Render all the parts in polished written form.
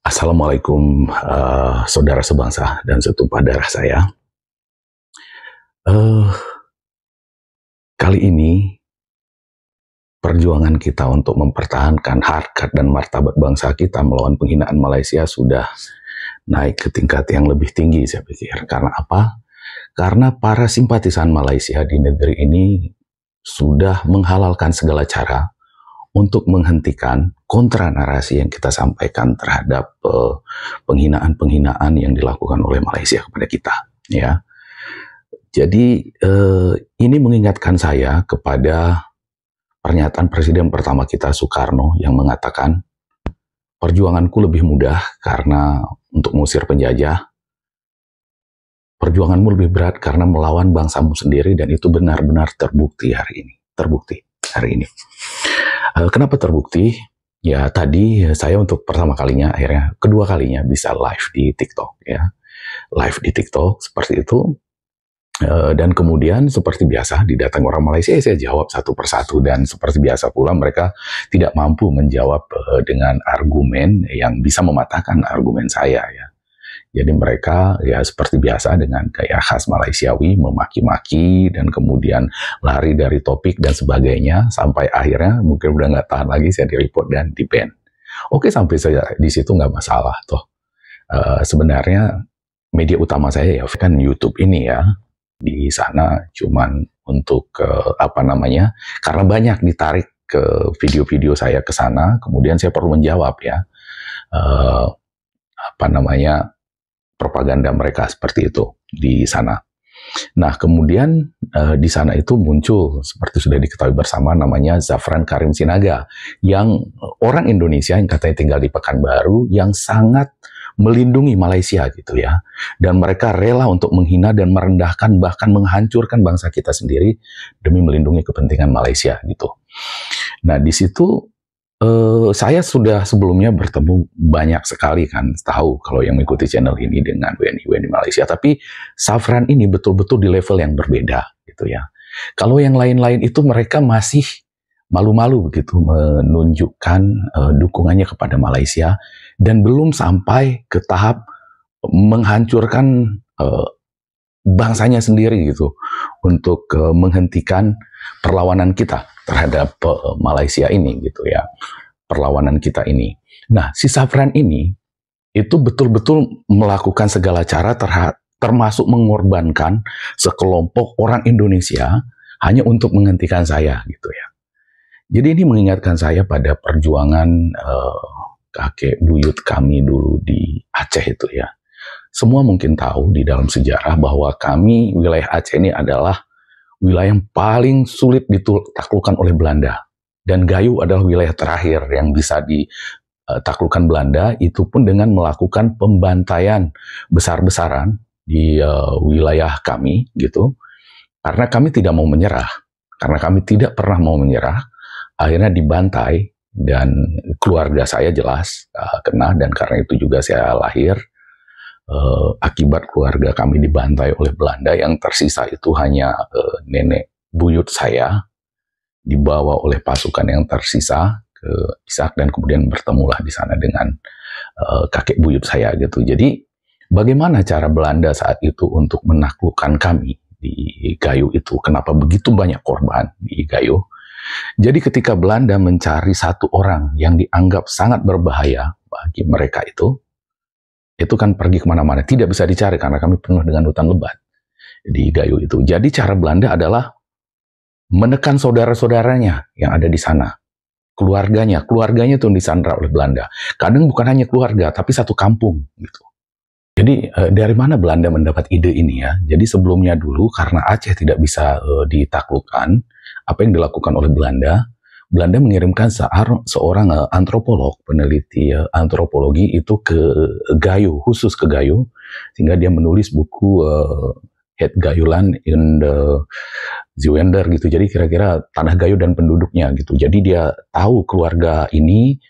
Assalamualaikum, saudara sebangsa dan setumpah darah saya. Eh, Kali ini perjuangan kita untuk mempertahankan harkat dan martabat bangsa kita melawan penghinaan Malaysia sudah naik ke tingkat yang lebih tinggi, saya pikir. Karena apa? Karena para simpatisan Malaysia di negeri ini sudah menghalalkan segala cara untuk menghentikan kontra narasi yang kita sampaikan terhadap penghinaan-penghinaan yang dilakukan oleh Malaysia kepada kita, ya. Jadi ini mengingatkan saya kepada pernyataan Presiden pertama kita Soekarno yang mengatakan perjuanganku lebih mudah karena untuk mengusir penjajah, perjuanganmu lebih berat karena melawan bangsamu sendiri, dan itu benar-benar terbukti hari ini. Kenapa terbukti? Ya tadi saya untuk pertama kalinya, akhirnya kedua kalinya bisa live di TikTok, ya. Live di TikTok seperti itu. Dan kemudian seperti biasa didatangi orang Malaysia, saya jawab satu persatu, dan seperti biasa pula mereka tidak mampu menjawab dengan argumen yang bisa mematahkan argumen saya, ya. Jadi mereka ya seperti biasa dengan gaya khas Malaysiawi memaki-maki dan kemudian lari dari topik dan sebagainya, sampai akhirnya mungkin udah nggak tahan lagi, saya di-report dan di-ban. Oke, sampai saya di situ nggak masalah toh. Sebenarnya media utama saya ya kan YouTube ini, ya. Di sana cuman untuk karena banyak ditarik ke video-video saya ke sana, kemudian saya perlu menjawab, ya. Propaganda mereka seperti itu di sana. Nah, kemudian di sana itu muncul, seperti sudah diketahui bersama, namanya Zafran Karim Sinaga, yang orang Indonesia yang katanya tinggal di Pekanbaru, yang sangat melindungi Malaysia gitu, ya. Dan mereka rela untuk menghina dan merendahkan, bahkan menghancurkan bangsa kita sendiri demi melindungi kepentingan Malaysia gitu. Nah, di situ saya sudah sebelumnya bertemu banyak sekali, kan, tahu kalau yang mengikuti channel ini dengan WNI Malaysia, tapi Zafran ini betul-betul di level yang berbeda gitu, ya. Kalau yang lain-lain itu mereka masih malu-malu begitu menunjukkan dukungannya kepada Malaysia dan belum sampai ke tahap menghancurkan bangsanya sendiri gitu untuk menghentikan perlawanan kita terhadap Malaysia ini gitu, ya, perlawanan kita ini. Nah, si Zafran ini itu betul-betul melakukan segala cara termasuk mengorbankan sekelompok orang Indonesia hanya untuk menghentikan saya gitu, ya. Jadi ini mengingatkan saya pada perjuangan kakek buyut kami dulu di Aceh itu, ya. Semua mungkin tahu di dalam sejarah bahwa kami, wilayah Aceh ini adalah wilayah yang paling sulit ditaklukkan oleh Belanda. Dan Gayo adalah wilayah terakhir yang bisa ditaklukkan Belanda, itu pun dengan melakukan pembantaian besar-besaran di wilayah kami, gitu. Karena kami tidak mau menyerah. Karena kami tidak pernah mau menyerah, akhirnya dibantai, dan keluarga saya jelas kena, dan karena itu juga saya lahir. Akibat keluarga kami dibantai oleh Belanda, yang tersisa itu hanya nenek buyut saya, dibawa oleh pasukan yang tersisa ke Ishak, dan kemudian bertemulah di sana dengan kakek buyut saya gitu. Jadi bagaimana cara Belanda saat itu untuk menaklukkan kami di Gayo itu? Kenapa begitu banyak korban di Gayo? Jadi ketika Belanda mencari satu orang yang dianggap sangat berbahaya bagi mereka itu kan pergi kemana-mana, tidak bisa dicari karena kami penuh dengan hutan lebat di Gayo itu. Jadi cara Belanda adalah menekan saudara-saudaranya yang ada di sana, keluarganya itu disandra oleh Belanda. Kadang bukan hanya keluarga, tapi satu kampung gitu. Jadi dari mana Belanda mendapat ide ini, ya? Jadi sebelumnya dulu karena Aceh tidak bisa ditaklukkan, apa yang dilakukan oleh Belanda mengirimkan seorang antropolog, peneliti antropologi itu ke Gayo, khusus ke Gayo, sehingga dia menulis buku Het Gayoland in the Zewender gitu. Jadi kira-kira tanah Gayo dan penduduknya gitu. Jadi dia tahu keluarga ini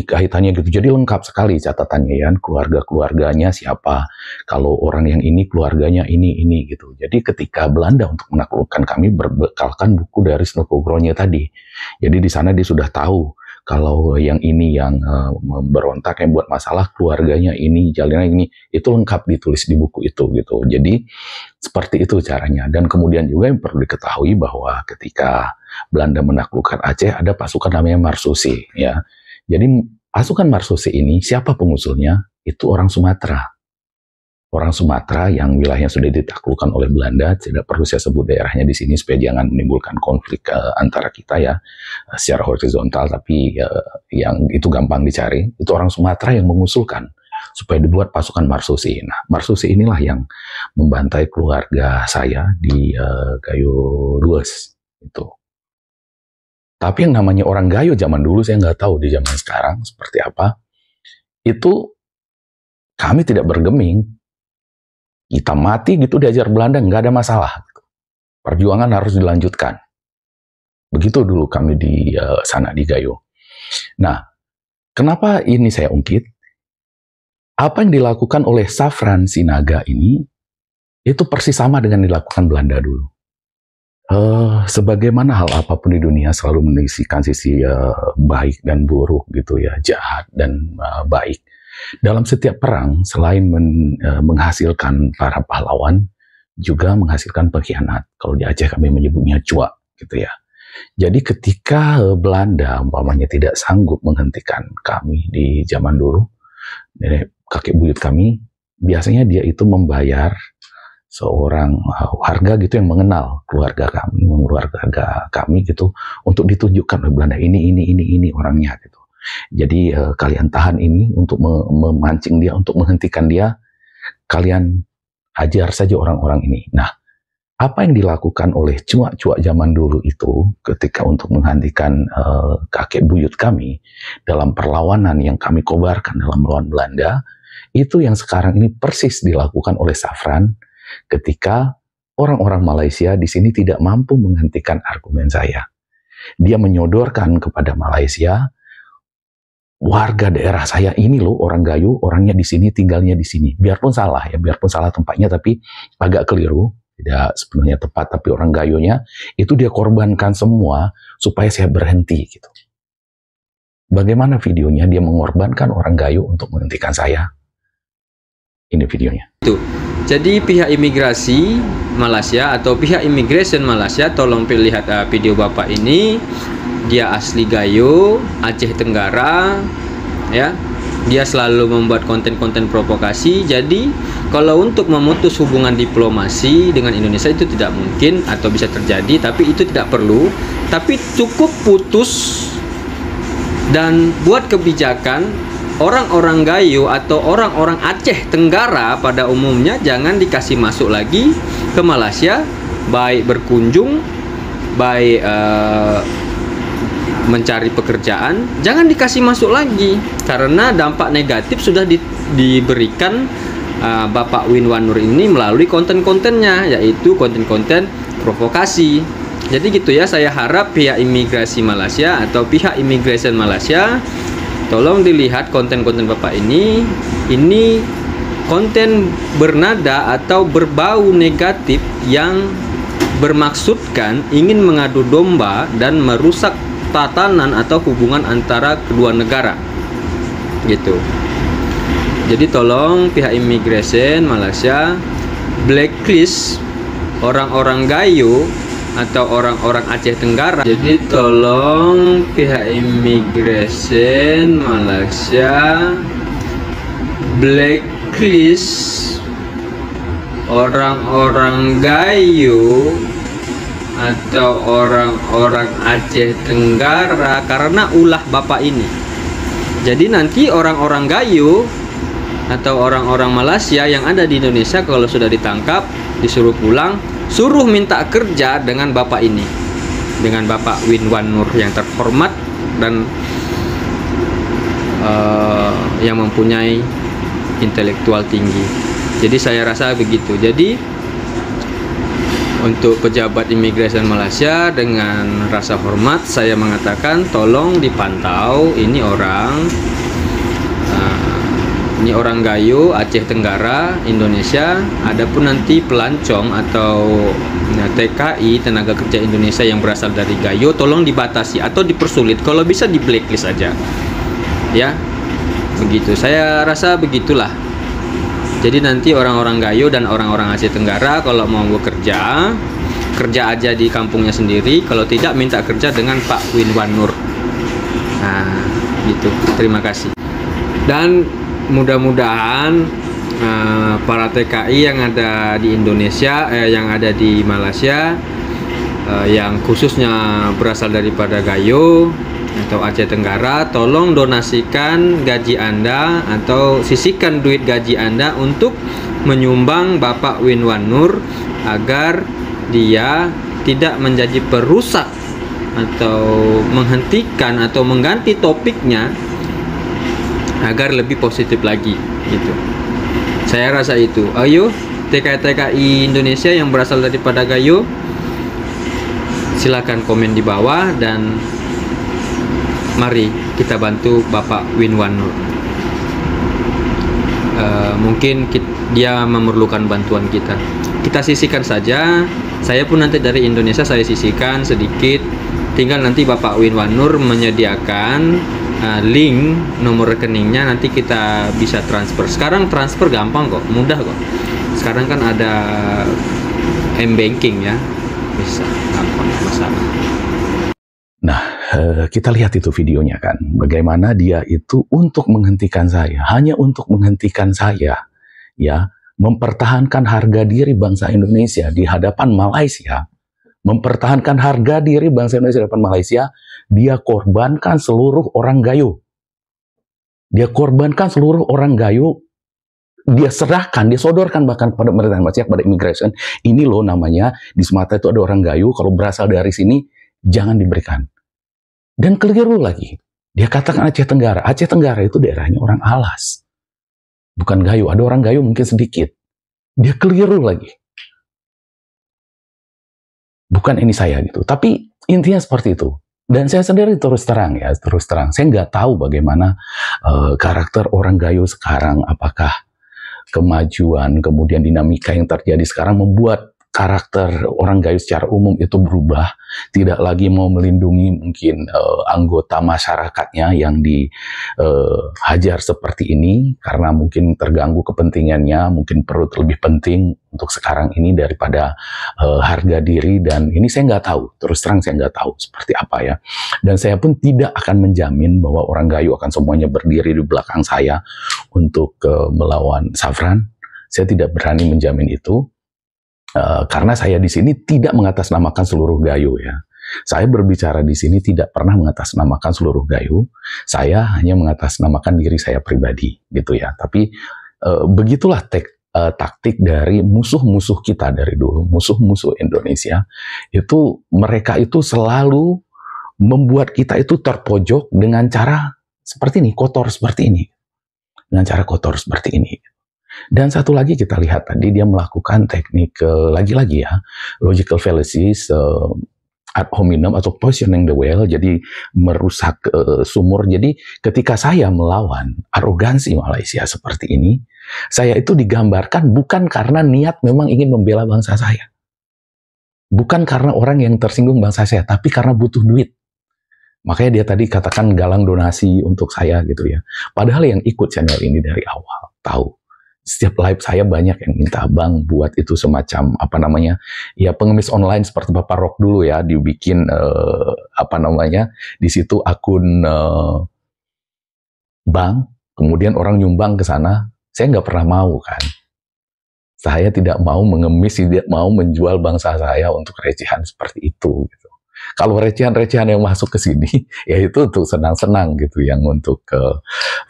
kaitannya gitu. Jadi lengkap sekali catatannya, ya, keluarga-keluarganya siapa. Kalau orang yang ini keluarganya ini gitu. Jadi ketika Belanda untuk menaklukkan kami berbekalkan buku dari Snokogronyje tadi. Jadi di sana dia sudah tahu kalau yang ini yang berontak, yang buat masalah keluarganya ini, jalannya ini, itu lengkap ditulis di buku itu gitu. Jadi seperti itu caranya. Dan kemudian juga yang perlu diketahui bahwa ketika Belanda menaklukkan Aceh, ada pasukan namanya Marsusi, ya. Jadi pasukan Marsusi ini siapa pengusulnya? Itu orang Sumatera. Orang Sumatera yang wilayahnya sudah ditaklukkan oleh Belanda, tidak perlu saya sebut daerahnya di sini supaya jangan menimbulkan konflik antara kita ya secara horizontal, tapi yang itu gampang dicari. Itu orang Sumatera yang mengusulkan supaya dibuat pasukan Marsusi. Nah, Marsusi inilah yang membantai keluarga saya di Gayo Lues itu. Tapi yang namanya orang Gayo zaman dulu, saya nggak tahu di zaman sekarang seperti apa. Itu kami tidak bergeming. Kita mati gitu diajar Belanda, nggak ada masalah. Perjuangan harus dilanjutkan. Begitu dulu kami di sana di Gayo. Nah, kenapa ini saya ungkit? Apa yang dilakukan oleh Zafran Sinaga ini, itu persis sama dengan dilakukan Belanda dulu. Sebagaimana hal apapun di dunia selalu menisikan sisi baik dan buruk gitu ya, jahat dan baik. Dalam setiap perang, selain menghasilkan para pahlawan, juga menghasilkan pengkhianat. Kalau di Aceh kami menyebutnya cuak, gitu ya. Jadi ketika Belanda umpamanya tidak sanggup menghentikan kami di zaman dulu, nenek kakek buyut kami, biasanya dia itu membayar seorang warga gitu yang mengenal keluarga kami gitu, untuk ditunjukkan oleh Belanda ini orangnya gitu. Jadi kalian tahan ini untuk memancing dia, untuk menghentikan dia, kalian ajar saja orang-orang ini. Nah, apa yang dilakukan oleh cuak-cuak zaman dulu itu ketika untuk menghentikan kakek buyut kami dalam perlawanan yang kami kobarkan dalam melawan Belanda, itu yang sekarang ini persis dilakukan oleh Zafran ketika orang-orang Malaysia di sini tidak mampu menghentikan argumen saya. Dia menyodorkan kepada Malaysia, warga daerah saya ini loh orang Gayo, orangnya di sini, tinggalnya di sini. Biarpun salah ya, biarpun salah tempatnya, tapi agak keliru, tidak sepenuhnya tepat. Tapi orang Gayonya itu dia korbankan semua supaya saya berhenti gitu. Bagaimana videonya dia mengorbankan orang Gayo untuk menghentikan saya? Ini videonya. Itu. Jadi pihak imigrasi Malaysia atau pihak immigration Malaysia, tolong lihat video Bapak ini. Dia asli Gayo, Aceh Tenggara, ya. Dia selalu membuat konten-konten provokasi. Jadi, kalau untuk memutus hubungan diplomasi dengan Indonesia itu tidak mungkin atau bisa terjadi, tapi itu tidak perlu. Tapi cukup putus dan buat kebijakan orang-orang Gayo atau orang-orang Aceh Tenggara pada umumnya jangan dikasih masuk lagi ke Malaysia, baik berkunjung, baik mencari pekerjaan, jangan dikasih masuk lagi karena dampak negatif sudah diberikan Bapak Win Wanur ini melalui konten-kontennya, yaitu konten-konten provokasi. Jadi gitu ya, saya harap pihak imigrasi Malaysia atau pihak immigration Malaysia tolong dilihat konten-konten Bapak ini konten bernada atau berbau negatif yang bermaksudkan ingin mengadu domba dan merusak tatanan atau hubungan antara kedua negara gitu. Jadi tolong pihak immigration Malaysia blacklist orang-orang Gayo atau orang-orang Aceh Tenggara. Jadi tolong pihak immigration Malaysia blacklist orang-orang Gayo atau orang-orang Aceh Tenggara karena ulah Bapak ini. Jadi nanti orang-orang Gayo atau orang-orang Malaysia yang ada di Indonesia kalau sudah ditangkap, disuruh pulang, suruh minta kerja dengan Bapak ini, dengan Bapak Win Wanur yang terhormat dan yang mempunyai intelektual tinggi. Jadi saya rasa begitu. Jadi untuk pejabat imigrasi Malaysia dengan rasa hormat saya mengatakan tolong dipantau ini orang Ini orang Gayo, Aceh Tenggara, Indonesia. Adapun nanti pelancong atau TKI, tenaga kerja Indonesia yang berasal dari Gayo, tolong dibatasi atau dipersulit. Kalau bisa di blacklist aja. Ya, begitu. Saya rasa begitulah. Jadi nanti orang-orang Gayo dan orang-orang Aceh Tenggara kalau mau bekerja, kerja aja di kampungnya sendiri. Kalau tidak, minta kerja dengan Pak Winwan Nur. Nah, gitu. Terima kasih. Dan mudah-mudahan para TKI yang ada di Indonesia, yang ada di Malaysia, yang khususnya berasal daripada Gayo atau Aceh Tenggara, tolong donasikan gaji Anda atau sisihkan duit gaji Anda untuk menyumbang Bapak Winwan Nur agar dia tidak menjadi perusak atau menghentikan atau mengganti topiknya agar lebih positif lagi gitu. Saya rasa itu. Ayo TKI Indonesia yang berasal daripada Gayo, silakan komen di bawah dan mari kita bantu Bapak Winwan Nur. Mungkin dia memerlukan bantuan kita. Kita sisihkan saja. Saya pun nanti dari Indonesia saya sisihkan sedikit. Tinggal nanti Bapak Winwan Nur menyediakan link nomor rekeningnya, nanti kita bisa transfer. Sekarang transfer gampang kok, mudah kok. Sekarang kan ada m-banking ya, bisa gampang, masalah. Nah, kita lihat itu videonya kan, bagaimana dia itu untuk menghentikan saya, hanya untuk menghentikan saya, ya, mempertahankan harga diri bangsa Indonesia di hadapan Malaysia, mempertahankan harga diri bangsa Indonesia di hadapan Malaysia. Dia korbankan seluruh orang Gayo. Dia korbankan seluruh orang Gayo. Dia serahkan, dia sodorkan bahkan kepada pemerintah Malaysia, kepada immigration. Ini loh namanya, di Sumatera itu ada orang Gayo, kalau berasal dari sini, jangan diberikan. Dan keliru lagi. Dia katakan Aceh Tenggara. Aceh Tenggara itu daerahnya orang Alas. Bukan Gayo. Ada orang Gayo mungkin sedikit. Dia keliru lagi. Bukan ini saya gitu. Tapi intinya seperti itu. Dan saya sendiri terus terang, saya nggak tahu bagaimana karakter orang Gayo sekarang, apakah kemajuan, kemudian dinamika yang terjadi sekarang membuat karakter orang Gayo secara umum itu berubah, tidak lagi mau melindungi mungkin anggota masyarakatnya yang dihajar seperti ini, karena mungkin terganggu kepentingannya, mungkin perut lebih penting untuk sekarang ini daripada harga diri. Dan ini saya nggak tahu, terus terang saya nggak tahu seperti apa ya. Dan saya pun tidak akan menjamin bahwa orang Gayo akan semuanya berdiri di belakang saya untuk melawan Zafran. Saya tidak berani menjamin itu. Karena saya di sini tidak mengatasnamakan seluruh Gayo ya. Saya berbicara di sini tidak pernah mengatasnamakan seluruh Gayo. Saya hanya mengatasnamakan diri saya pribadi gitu ya. Tapi begitulah taktik dari musuh-musuh kita dari dulu, musuh-musuh Indonesia. Itu mereka itu selalu membuat kita itu terpojok dengan cara seperti ini, kotor seperti ini. Dengan cara kotor seperti ini. Dan satu lagi kita lihat tadi dia melakukan teknik lagi-lagi ya, logical fallacies ad hominem atau poisoning the well, jadi merusak sumur. Jadi ketika saya melawan arogansi Malaysia seperti ini, saya itu digambarkan bukan karena niat memang ingin membela bangsa saya, bukan karena orang yang tersinggung bangsa saya, tapi karena butuh duit. Makanya dia tadi katakan galang donasi untuk saya gitu ya. Padahal yang ikut channel ini dari awal tahu. Setiap live saya banyak yang minta, Bang, buat itu semacam, apa namanya, ya pengemis online seperti Bapak Rock dulu ya, dibikin, apa namanya, di situ akun bank, kemudian orang nyumbang ke sana. Saya nggak pernah mau kan. Saya tidak mau mengemis, tidak mau menjual bangsa saya untuk recehan seperti itu. Gitu. Kalau recehan-recehan yang masuk ke sini, ya itu untuk senang-senang gitu, yang untuk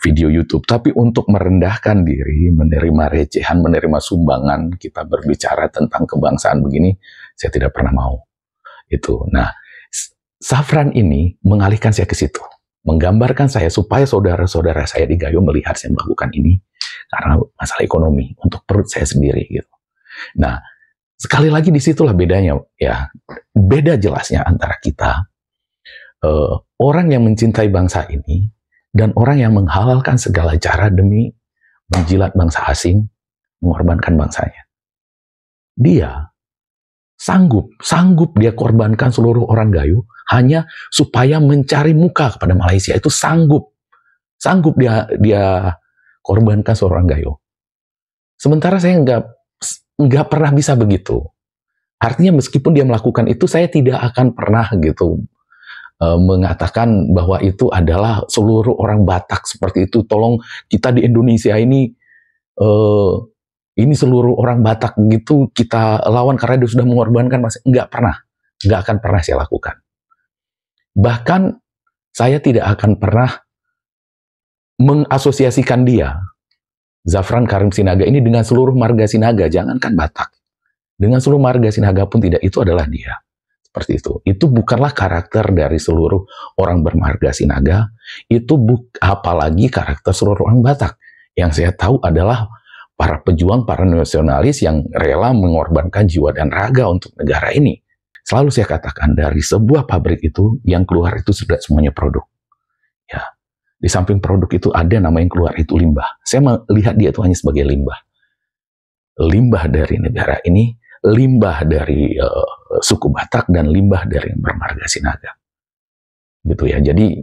video YouTube. Tapi untuk merendahkan diri, menerima recehan, menerima sumbangan, kita berbicara tentang kebangsaan begini, saya tidak pernah mau. Itu. Nah, Zafran ini mengalihkan saya ke situ, menggambarkan saya supaya saudara-saudara saya di Gayo melihat saya melakukan ini karena masalah ekonomi, untuk perut saya sendiri gitu. Nah, sekali lagi disitulah bedanya ya, beda jelasnya antara kita, orang yang mencintai bangsa ini dan orang yang menghalalkan segala cara demi menjilat bangsa asing, mengorbankan bangsanya. Dia sanggup dia korbankan seluruh orang Gayo hanya supaya mencari muka kepada Malaysia. Itu sanggup dia korbankan seorang Gayo. Sementara saya nggak pernah bisa begitu. Artinya meskipun dia melakukan itu, saya tidak akan pernah gitu mengatakan bahwa itu adalah seluruh orang Batak seperti itu. Tolong, kita di Indonesia ini seluruh orang Batak gitu kita lawan karena dia sudah mengorbankan. Nggak akan pernah saya lakukan. Bahkan saya tidak akan pernah mengasosiasikan dia, Zafran Karim Sinaga ini, dengan seluruh marga Sinaga, jangankan Batak. Dengan seluruh marga Sinaga pun tidak, itu adalah dia. Seperti itu. Itu bukanlah karakter dari seluruh orang bermarga Sinaga, itu apalagi karakter seluruh orang Batak. Yang saya tahu adalah para pejuang, para nasionalis yang rela mengorbankan jiwa dan raga untuk negara ini. Selalu saya katakan, dari sebuah pabrik itu, yang keluar itu sudah semuanya produk. Ya. Di samping produk itu ada nama yang keluar, itu limbah. Saya melihat dia itu hanya sebagai limbah. Limbah dari negara ini, limbah dari suku Batak, dan limbah dari bermarga Sinaga. Gitu ya. Jadi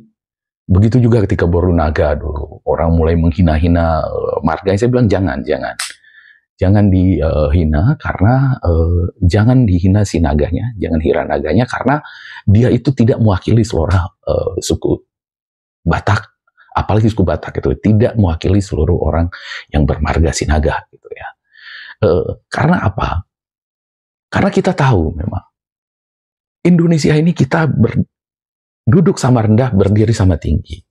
begitu juga ketika Borunaga dulu, orang mulai menghina-hina marganya. Saya bilang jangan dihina, karena jangan dihina si naganya, jangan hina naganya, karena dia itu tidak mewakili seluruh suku Batak. Apalagi suku Batak itu tidak mewakili seluruh orang yang bermarga Sinaga gitu ya. Karena apa? Karena kita tahu memang Indonesia ini kita duduk sama rendah, berdiri sama tinggi.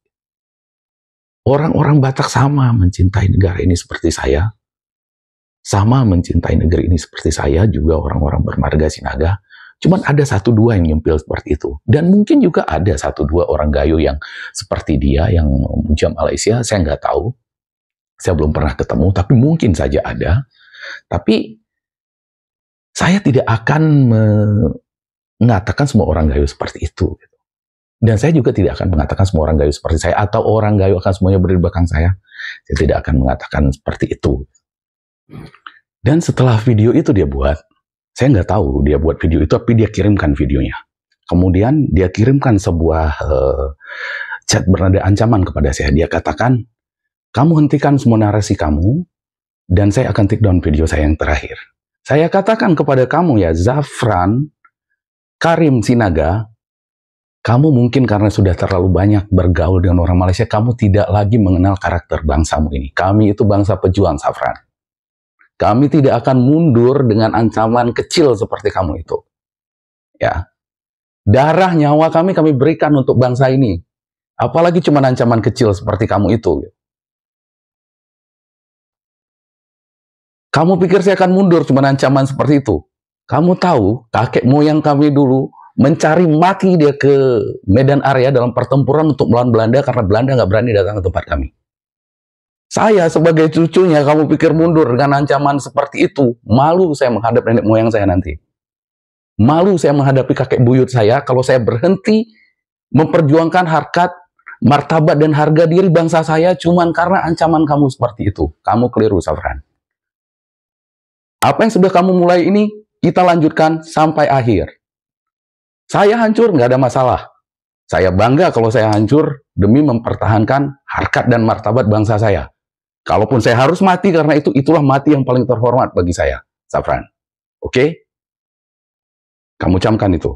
Orang-orang Batak sama mencintai negara ini seperti saya, sama mencintai negeri ini seperti saya, juga orang-orang bermarga Sinaga. Cuman ada 1-2 yang nyempil seperti itu. Dan mungkin juga ada 1-2 orang Gayo yang seperti dia, yang memuja Malaysia. Saya nggak tahu. Saya belum pernah ketemu, tapi mungkin saja ada. Tapi saya tidak akan mengatakan semua orang Gayo seperti itu. Dan saya juga tidak akan mengatakan semua orang Gayo seperti saya, atau orang Gayo akan semuanya berdiri di belakang saya. Saya tidak akan mengatakan seperti itu. Dan setelah video itu dia buat, saya nggak tahu dia buat video itu, tapi dia kirimkan videonya. Kemudian dia kirimkan sebuah chat bernada ancaman kepada saya. Dia katakan, kamu hentikan semua narasi kamu, dan saya akan take down video saya yang terakhir. Saya katakan kepada kamu ya, Zafran Karim Sinaga, kamu mungkin karena sudah terlalu banyak bergaul dengan orang Malaysia, kamu tidak lagi mengenal karakter bangsamu ini. Kami itu bangsa pejuang, Zafran. Kami tidak akan mundur dengan ancaman kecil seperti kamu itu. Ya. Darah nyawa kami berikan untuk bangsa ini. Apalagi cuma ancaman kecil seperti kamu itu. Kamu pikir saya akan mundur cuma ancaman seperti itu? Kamu tahu, kakek moyang kami dulu mencari mati dia ke medan area dalam pertempuran untuk melawan Belanda, karena Belanda nggak berani datang ke tempat kami. Saya sebagai cucunya, kamu pikir mundur dengan ancaman seperti itu? Malu saya menghadap nenek moyang saya nanti. Malu saya menghadapi kakek buyut saya kalau saya berhenti memperjuangkan harkat, martabat, dan harga diri bangsa saya cuman karena ancaman kamu seperti itu. Kamu keliru, Zafran. Apa yang sudah kamu mulai ini, kita lanjutkan sampai akhir. Saya hancur, nggak ada masalah. Saya bangga kalau saya hancur demi mempertahankan harkat dan martabat bangsa saya. Kalaupun saya harus mati karena itu, itulah mati yang paling terhormat bagi saya, Zafran. Oke? Kamu camkan itu.